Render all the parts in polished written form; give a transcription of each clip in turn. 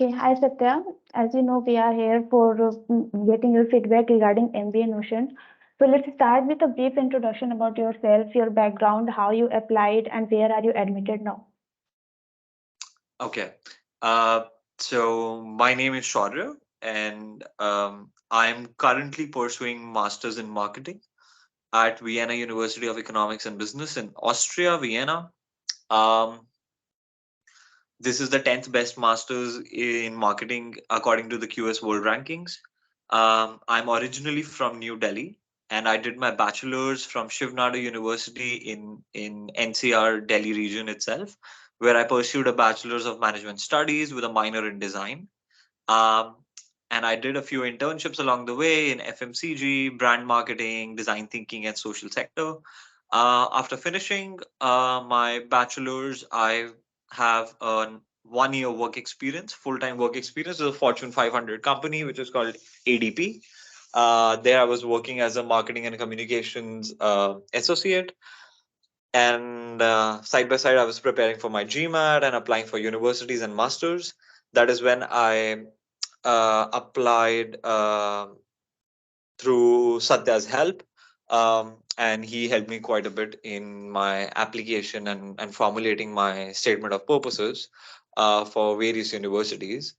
Okay, hi Satya. As you know, we are here for getting your feedback regarding MBA Notion. So let's start with a brief introduction about yourself, your background, how you applied, and where are you admitted now. Okay. Uh, so my name is Shaurya, and I'm currently pursuing Masters in Marketing at Vienna University of Economics and Business in Austria, Vienna. Um, this is the 10th best Masters in Marketing according to the QS World Rankings. I'm originally from New Delhi, and I did my bachelor's from Shiv Nadu University in NCR Delhi region itself, where I pursued a bachelor's of management studies with a minor in design. Um, and I did a few internships along the way in FMCG, brand marketing, design thinking, and social sector. After finishing my bachelor's, I have a 1 year work experience, full time work experience with a Fortune 500 company, which is called ADP. There, I was working as a marketing and communications associate. And side by side, I was preparing for my GMAT and applying for universities and masters. That is when I applied through Satya's help. And he helped me quite a bit in my application and formulating my statement of purposes for various universities.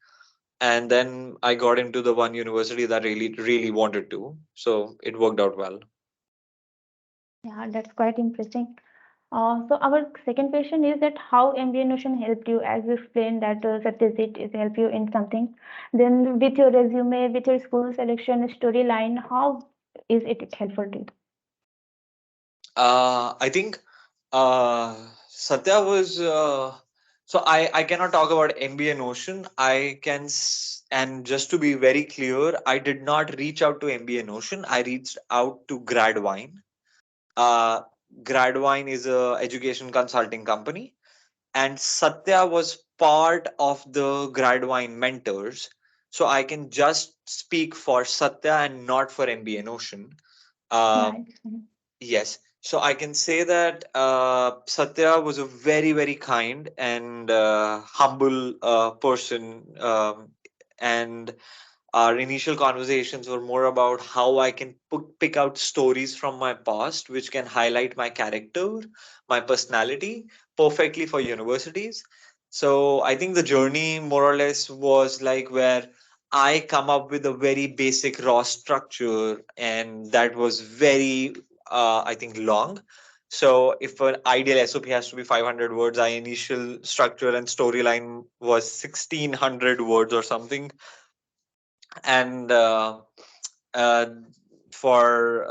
And then I got into the one university that really wanted to. So it worked out well. Yeah, that's quite interesting. So our second question is that how MBA Notion helped you, as you explained that Satyajit is help you in something. Then with your resume, with your school selection storyline, how is it helpful to you? I think Satya was. So I cannot talk about MBA Notion. And just to be very clear, I did not reach out to MBA Notion. I reached out to Gradwine. Uh, Gradwine is a education consulting company, and Satya was part of the Gradwine mentors. So I can just speak for Satya and not for MBA Notion. Uh, Nice. Yes. So I can say that Satya was a very kind and humble person. And our initial conversations were more about how I can pick out stories from my past, which can highlight my character, my personality perfectly for universities. So I think the journey more or less was like where I come up with a very basic raw structure, and that was very I think long. So if an ideal SOP has to be 500 words, our initial structure and storyline was 1600 words or something. And uh, for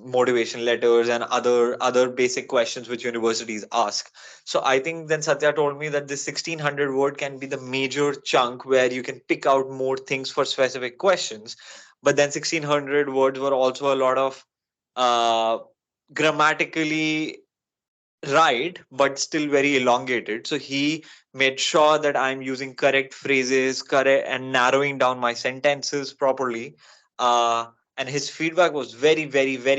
motivation letters and other basic questions which universities ask. So I think then Satya told me that this 1600 word can be the major chunk where you can pick out more things for specific questions. But then 1600 words were also a lot of uh, grammatically right, but still very elongated. So he made sure that I'm using correct phrases, correct, and narrowing down my sentences properly. Uh, and his feedback was very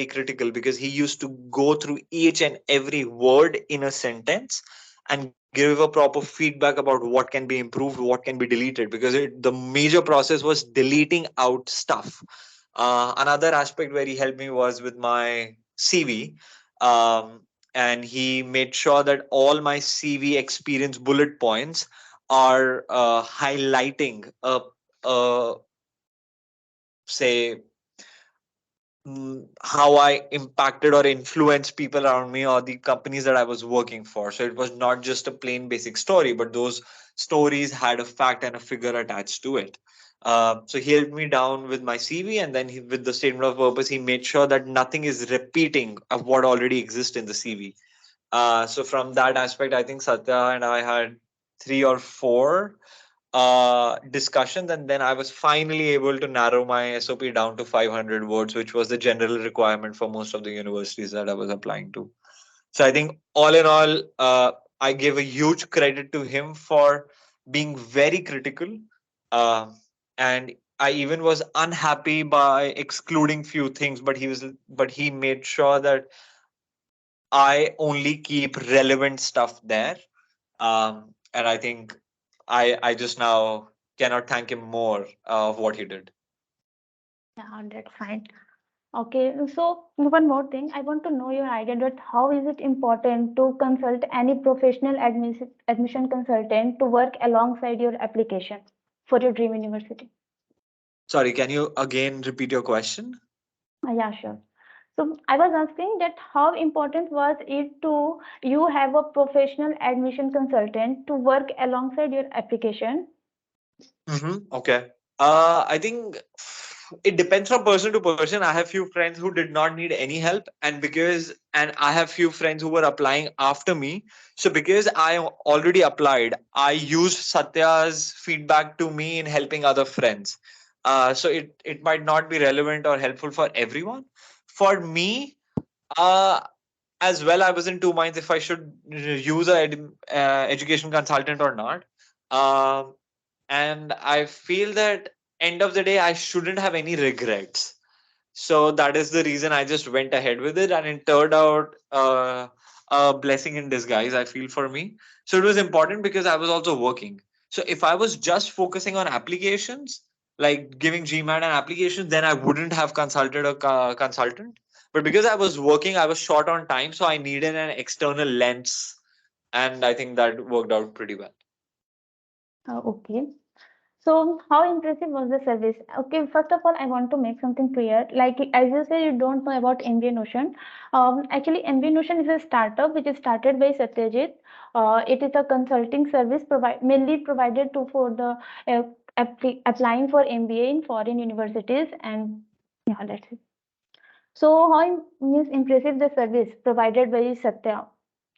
critical because he used to go through each and every word in a sentence and give a proper feedback about what can be improved, what can be deleted, because the major process was deleting out stuff. Another aspect where he helped me was with my CV. And he made sure that all my CV experience bullet points are highlighting a say how I impacted or influenced people around me or the companies that I was working for. So it was not just a plain basic story, but those stories had a fact and a figure attached to it. So he helped me down with my CV, and then with the statement of purpose, he made sure that nothing is repeating of what already exists in the CV. So from that aspect, I think Satya and I had three or four discussions, and then I was finally able to narrow my SOP down to 500 words, which was the general requirement for most of the universities that I was applying to. So I think all in all, I gave a huge credit to him for being very critical, uh, and I even was unhappy by excluding few things, but he made sure that I only keep relevant stuff there. And I think I just now cannot thank him more of what he did. Yeah, that's fine. Okay, so one more thing, I want to know your idea that how is it important to consult any professional admission consultant to work alongside your application for your dream university? Sorry, can you again repeat your question? Yeah, sure. So I was asking that how important was it to you have a professional admission consultant to work alongside your application? Okay. I think it depends from person to person. I have few friends who did not need any help, and I have few friends who were applying after me. So because I already applied, I used Satya's feedback to me in helping other friends. So it might not be relevant or helpful for everyone. For me, uh, as well, I was in two minds if I should use a education consultant or not. Um, and I feel that end of the day I shouldn't have any regrets. So that is the reason I just went ahead with it, and it turned out a blessing in disguise, I feel, for me. So it was important because I was also working. So if I was just focusing on applications, like giving GMAT and applications, then I wouldn't have consulted a consultant. But because I was working, I was short on time, so I needed an external lens, and I think that worked out pretty well. Okay. So, how impressive was the service? Okay, first of all, I want to make something clear. Like, as you say, you don't know about MBA Notion. Actually, MBA Notion is a startup which is started by Satyajit. It is a consulting service mainly provided to for the applying for MBA in foreign universities, and yeah, that's it. So, how is impressive the service provided by Satya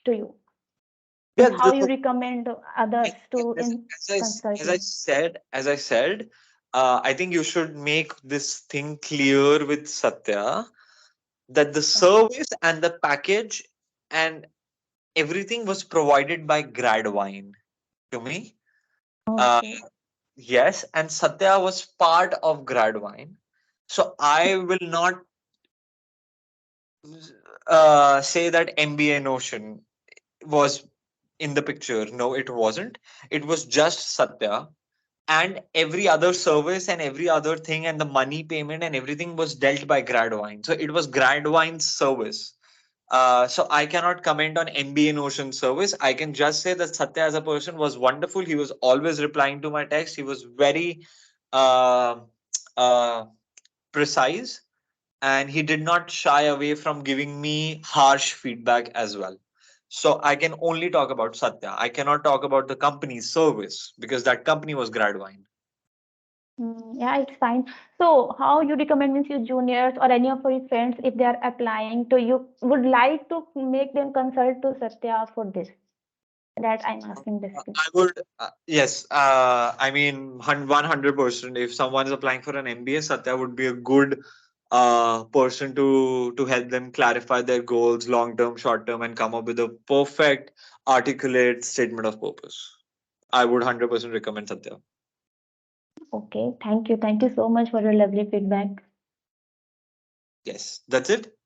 to you, Yeah, and how you recommend others to as, consult as I you? said, I think you should make this thing clear with Satya that the Yeah. service and the package and everything was provided by Gradwine to me. Uh, Okay. yes, and Satya was part of Gradwine. So I will not say that MBA Notion was in the picture. No, it wasn't. It was just Satya, and every other service and every other thing and the money payment and everything was dealt by Gradwine. So it was Gradwine's service. So I cannot comment on MBA Notion service. I can just say that Satya as a person was wonderful. He was always replying to my text. He was very uh, uh, precise, and he did not shy away from giving me harsh feedback as well. So I can only talk about Satya. I cannot talk about the company's service because that company was Gradwine. Yeah, it's fine. So, how you recommend means your juniors or any of your friends if they are applying to you would like to make them consult to Satya for this? That I'm asking basically. I would, yes. I mean, 100%. If someone is applying for an MBA, Satya would be a good person to help them clarify their goals, long term, short term, and come up with a perfect, articulate statement of purpose. I would 100% recommend Satya. Okay, thank you. Thank you so much for your lovely feedback. Yes, that's it.